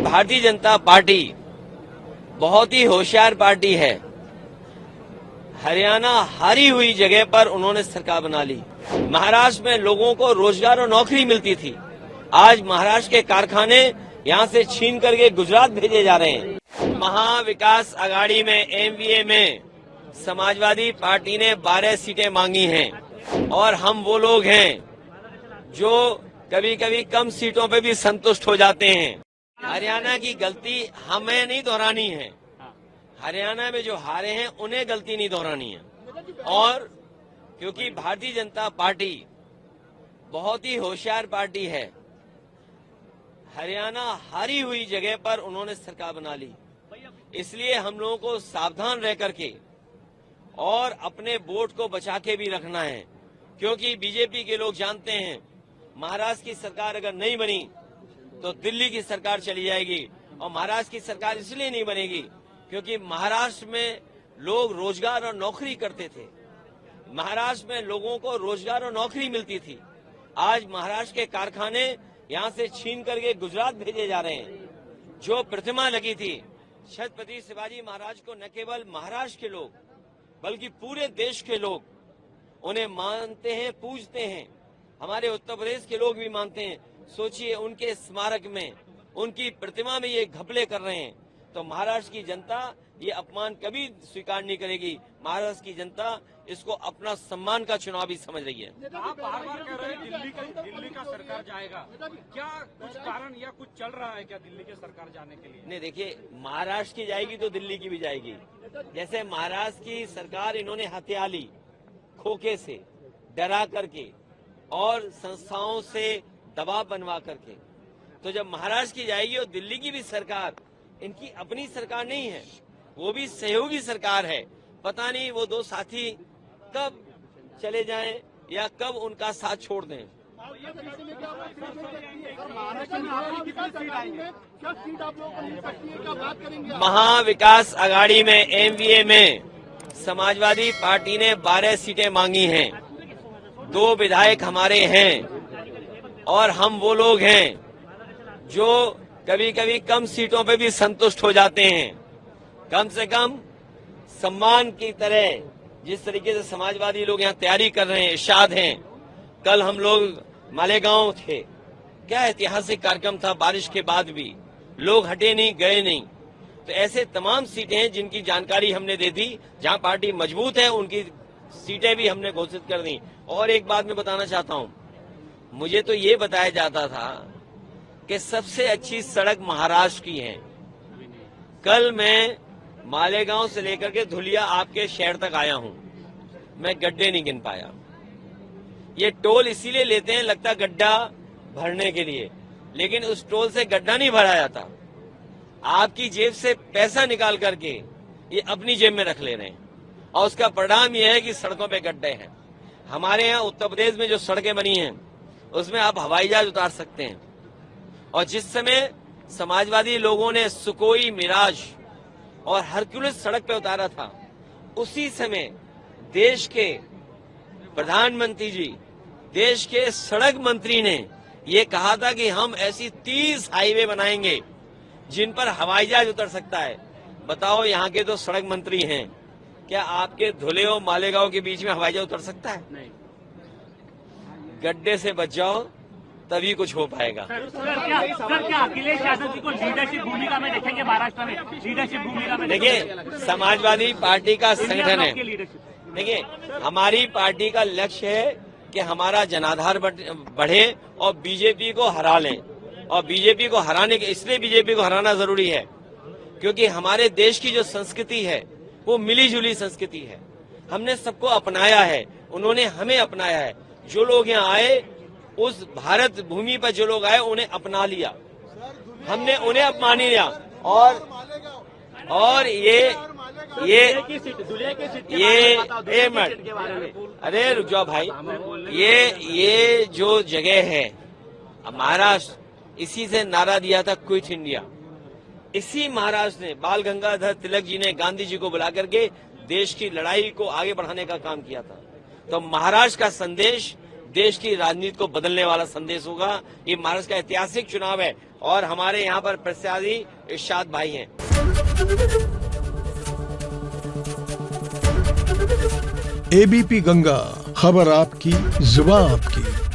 Bharatiya Janata party बहुत ही होशियार party है। हरियाणा हारी हुई जगह पर उन्होंने सरकार बना ली। महाराष्ट्र में लोगों को रोजगार और नौकरी मिलती थी, आज महाराष्ट्र के कारखाने यहां से छीन करके गुजरात भेजे जा रहे हैं। महाविकास आघाड़ी में एमवीए में समाजवादी पार्टी ने 12 सीटें मांगी हैं और हम वो लोग हैं जो कभी कभी कम सीटों पे भी संतुष्ट हो जाते हैं। हरियाणा की गलती हमें नहीं दोहरानी है, हरियाणा में जो हारे हैं उन्हें गलती नहीं दोहरानी है। और क्योंकि भारतीय जनता पार्टी बहुत ही होशियार पार्टी है, हरियाणा हारी हुई जगह पर उन्होंने सरकार बना ली, इसलिए हम लोगों को सावधान रह करके और अपने वोट को बचा के भी रखना है। क्योंकि बीजेपी के लोग जानते हैं महाराष्ट्र की सरकार अगर नहीं बनी तो दिल्ली की सरकार चली जाएगी, और महाराष्ट्र की सरकार इसलिए नहीं बनेगी क्योंकि महाराष्ट्र में लोग रोजगार और नौकरी करते थे, महाराष्ट्र में लोगों को रोजगार और नौकरी मिलती थी, आज महाराष्ट्र के कारखाने यहां से छीन करके गुजरात भेजे जा रहे हैं। जो प्रतिमा लगी थी छत्रपति शिवाजी महाराज को न केवल महाराष्ट्र के लोग बल्कि पूरे देश के लोग उन्हें मानते हैं, पूजते हैं, हमारे उत्तर प्रदेश के लोग भी मानते हैं। सोचिए उनके स्मारक में, उनकी प्रतिमा में ये घपले कर रहे हैं, तो महाराष्ट्र की जनता ये अपमान कभी स्वीकार नहीं करेगी। महाराष्ट्र की जनता इसको अपना सम्मान का चुनाव भी समझ रही है। आप बार-बार कह रहे हैं दिल्ली का सरकार जाएगा, क्या कुछ कारण या कुछ चल रहा है क्या दिल्ली के सरकार जाने के लिए? नहीं, देखिए महाराष्ट्र की जाएगी तो दिल्ली की भी जाएगी। जैसे महाराष्ट्र की सरकार इन्होंने हत्या ली खोखे से, डरा करके और संस्थाओं से दबाव बनवा करके, तो जब महाराष्ट्र की जाएगी और दिल्ली की भी सरकार इनकी अपनी सरकार नहीं है, वो भी सहयोगी सरकार है। पता नहीं वो दो साथी कब चले जाएं या कब उनका साथ छोड़ दें। महाविकास आघाड़ी में एमवीए में समाजवादी पार्टी ने 12 सीटें मांगी हैं, 2 विधायक हमारे हैं और हम वो लोग हैं जो कभी कभी कम सीटों पे भी संतुष्ट हो जाते हैं। कम से कम सम्मान की तरह जिस तरीके से समाजवादी लोग यहाँ तैयारी कर रहे हैं, इरशाद हैं। कल हम लोग मालेगांव थे, क्या ऐतिहासिक कार्यक्रम था, बारिश के बाद भी लोग हटे नहीं, गए नहीं। तो ऐसे तमाम सीटें हैं जिनकी जानकारी हमने दे दी, जहां पार्टी मजबूत है उनकी सीटें भी हमने घोषित कर दी। और एक बात मैं बताना चाहता हूं, मुझे तो ये बताया जाता था कि सबसे अच्छी सड़क महाराष्ट्र की है। कल मैं मालेगांव से लेकर के धुलिया आपके शहर तक आया हूं, मैं गड्ढे नहीं गिन पाया। ये टोल इसीलिए लेते हैं, लगता गड्ढा भरने के लिए, लेकिन उस टोल से गड्ढा नहीं भरा जाता। आपकी जेब से पैसा निकाल करके ये अपनी जेब में रख ले रहे हैं, और उसका परिणाम यह है कि सड़कों पे गड्ढे हैं। हमारे यहाँ उत्तर प्रदेश में जो सड़कें बनी हैं उसमें आप हवाई जहाज उतार सकते हैं, और जिस समय समाजवादी लोगों ने सुकोई, मिराज और हरक्यूलिस सड़क पे उतारा था, उसी समय देश के प्रधानमंत्री जी, देश के सड़क मंत्री ने ये कहा था कि हम ऐसी 30 हाईवे बनाएंगे जिन पर हवाई जहाज उतर सकता है। बताओ, यहाँ के तो सड़क मंत्री हैं, क्या आपके धुले और मालेगांव के बीच में हवाई जहाज उतर सकता है? नहीं। गड्ढे से बच जाओ तभी कुछ हो पाएगा। क्या अखिलेश यादव जी को लीडरशिप भूमिका में देखेंगे महाराष्ट्र में? लीडरशिप भूमिका में देखिए, समाजवादी पार्टी का संगठन है। देखिए, हमारी पार्टी का लक्ष्य है कि हमारा जनाधार बढ़े और बीजेपी को हरा लें। और बीजेपी को हराने के, इसलिए बीजेपी को हराना जरूरी है क्योंकि हमारे देश की जो संस्कृति है वो मिली जुली संस्कृति है। हमने सबको अपनाया है, उन्होंने हमें अपनाया है। जो लोग यहाँ आए, उस भारत भूमि पर जो लोग आए उन्हें अपना लिया, हमने उन्हें अपमान लिया। और ये अरे रुक जाओ भाई, ये जो जगह है महाराष्ट्र, इसी से नारा दिया था क्विट इंडिया। इसी महाराष्ट्र ने, बाल गंगाधर तिलक जी ने गांधी जी को बुला करके देश की लड़ाई को आगे बढ़ाने का काम किया था। तो महाराष्ट्र का संदेश देश की राजनीति को बदलने वाला संदेश होगा। ये महाराष्ट्र का ऐतिहासिक चुनाव है और हमारे यहाँ पर प्रत्याशी इरशाद भाई हैं। एबीपी गंगा, खबर आपकी, जुबान आपकी।